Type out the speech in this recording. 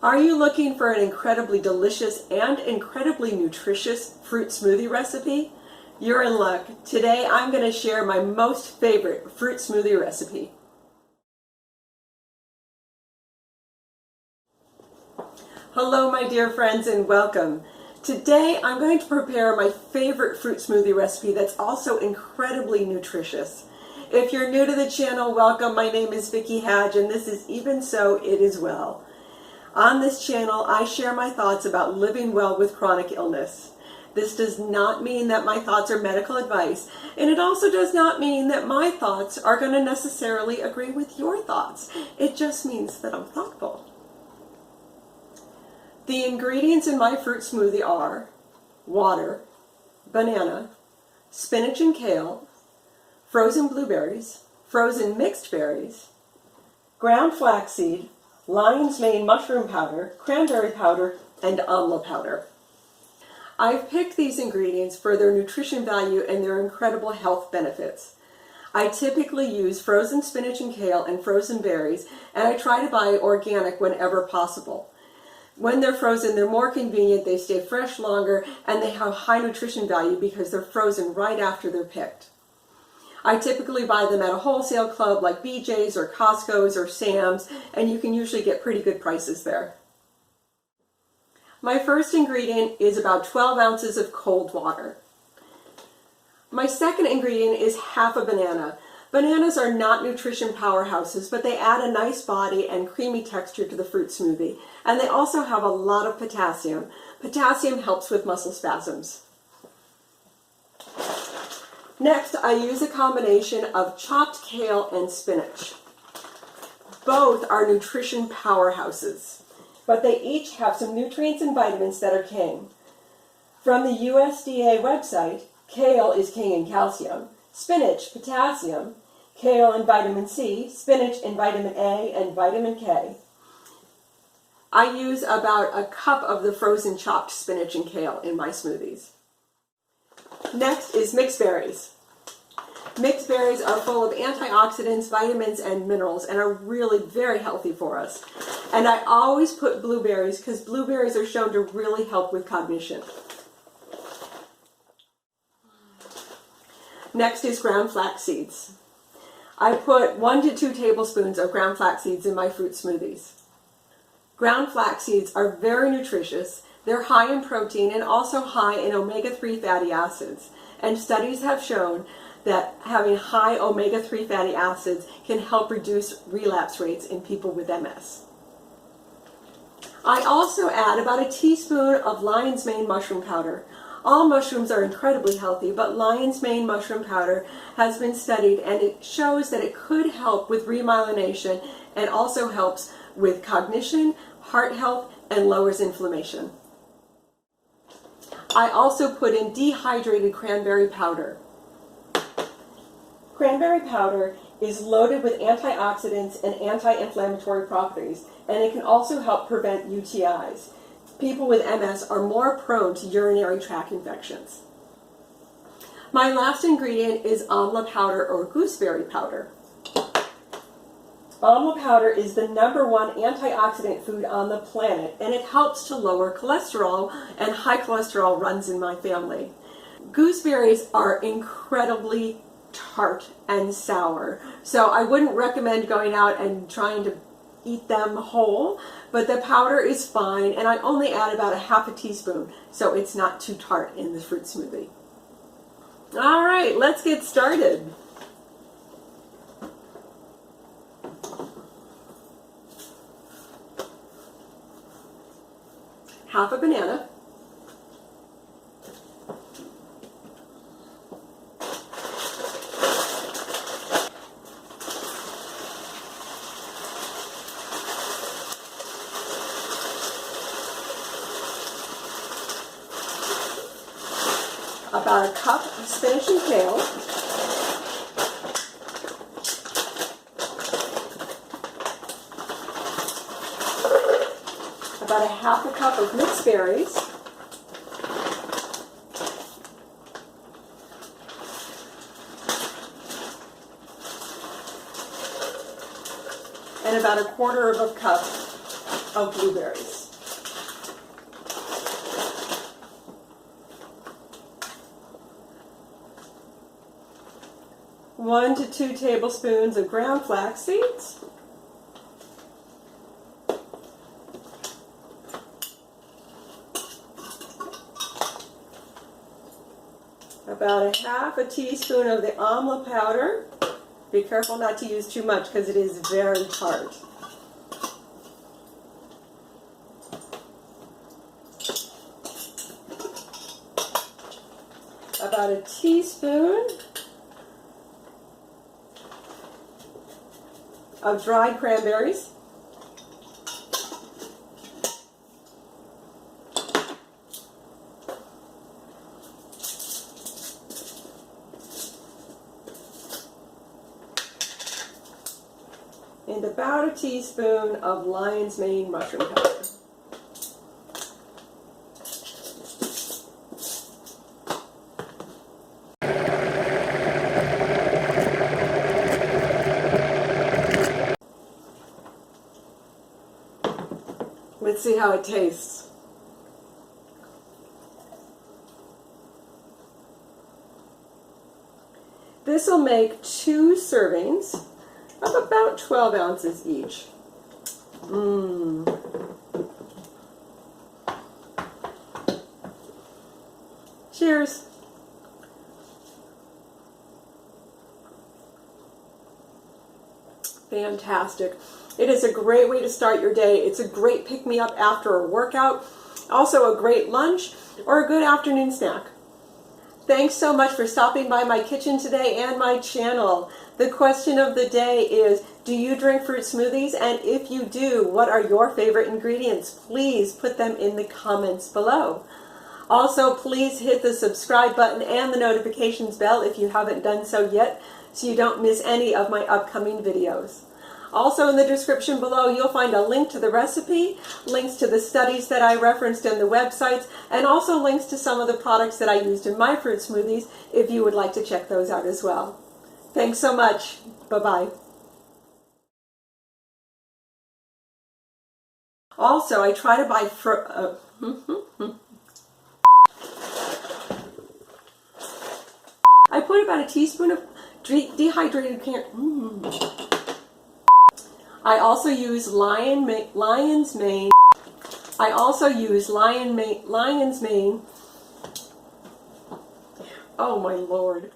Are you looking for an incredibly delicious and incredibly nutritious fruit smoothie recipe? You're in luck. Today I'm going to share my most favorite fruit smoothie recipe. Hello my dear friends and welcome. Today I'm going to prepare my favorite fruit smoothie recipe that's also incredibly nutritious. If you're new to the channel, welcome. My name is Vicki Hadge and this is Even So It Is Well. On this channel, I share my thoughts about living well with chronic illness. This does not mean that my thoughts are medical advice, and it also does not mean that my thoughts are going to necessarily agree with your thoughts. It just means that I'm thoughtful. The ingredients in my fruit smoothie are water, banana, spinach and kale, frozen blueberries, frozen mixed berries, ground flaxseed, lion's mane mushroom powder, cranberry powder, and amla powder. I've picked these ingredients for their nutrition value and their incredible health benefits. I typically use frozen spinach and kale and frozen berries, and I try to buy organic whenever possible. When they're frozen, they're more convenient, they stay fresh longer, and they have high nutrition value because they're frozen right after they're picked. I typically buy them at a wholesale club like BJ's or Costco's or Sam's, and you can usually get pretty good prices there. My first ingredient is about 12 ounces of cold water. My second ingredient is half a banana. Bananas are not nutrition powerhouses, but they add a nice body and creamy texture to the fruit smoothie, and they also have a lot of potassium. Potassium helps with muscle spasms. Next, I use a combination of chopped kale and spinach. Both are nutrition powerhouses, but they each have some nutrients and vitamins that are king. From the USDA website, kale is king in calcium, spinach, potassium, kale and vitamin C, spinach and vitamin A and vitamin K. I use about a cup of the frozen chopped spinach and kale in my smoothies. Next is mixed berries. Mixed berries are full of antioxidants, vitamins, and minerals and are really very healthy for us. And I always put blueberries because blueberries are shown to really help with cognition. Next is ground flax seeds. I put 1 to 2 tablespoons of ground flax seeds in my fruit smoothies. Ground flax seeds are very nutritious. They're high in protein and also high in omega-3 fatty acids. And studies have shown that having high omega-3 fatty acids can help reduce relapse rates in people with MS. I also add about a teaspoon of lion's mane mushroom powder. All mushrooms are incredibly healthy, but lion's mane mushroom powder has been studied and it shows that it could help with remyelination and also helps with cognition, heart health, and lowers inflammation. I also put in dehydrated cranberry powder. Cranberry powder is loaded with antioxidants and anti-inflammatory properties, and it can also help prevent UTIs. People with MS are more prone to urinary tract infections. My last ingredient is amla powder or gooseberry powder. Amla powder is the #1 antioxidant food on the planet, and it helps to lower cholesterol, and high cholesterol runs in my family. Gooseberries are incredibly tart and sour, so I wouldn't recommend going out and trying to eat them whole, but the powder is fine, and I only add about a half a teaspoon, so it's not too tart in the fruit smoothie. All right, let's get started. Half a banana, about a cup of spinach and kale, about a half a cup of mixed berries, and about a quarter of a cup of blueberries. One to 2 tablespoons of ground flax seeds. About a half a teaspoon of the amla powder. Be careful not to use too much because it is very tart. About a teaspoon of dried cranberries. And about a teaspoon of lion's mane mushroom powder. Let's see how it tastes. This will make 2 servings of about 12 ounces each. Cheers. Fantastic. It is a great way to start your day. It's a great pick-me-up after a workout. Also a great lunch or a good afternoon snack. Thanks so much for stopping by my kitchen today and my channel. The question of the day is, do you drink fruit smoothies? And if you do, what are your favorite ingredients? Please put them in the comments below. Also, please hit the subscribe button and the notifications bell if you haven't done so yet, so you don't miss any of my upcoming videos. Also in the description below, you'll find a link to the recipe, links to the studies that I referenced in the websites, and also links to some of the products that I used in my fruit smoothies if you would like to check those out as well. Thanks so much. Bye-bye. Also, I try to buy I put about a teaspoon of dehydrated I also use lion's mane. I also use lion's mane. Oh my Lord.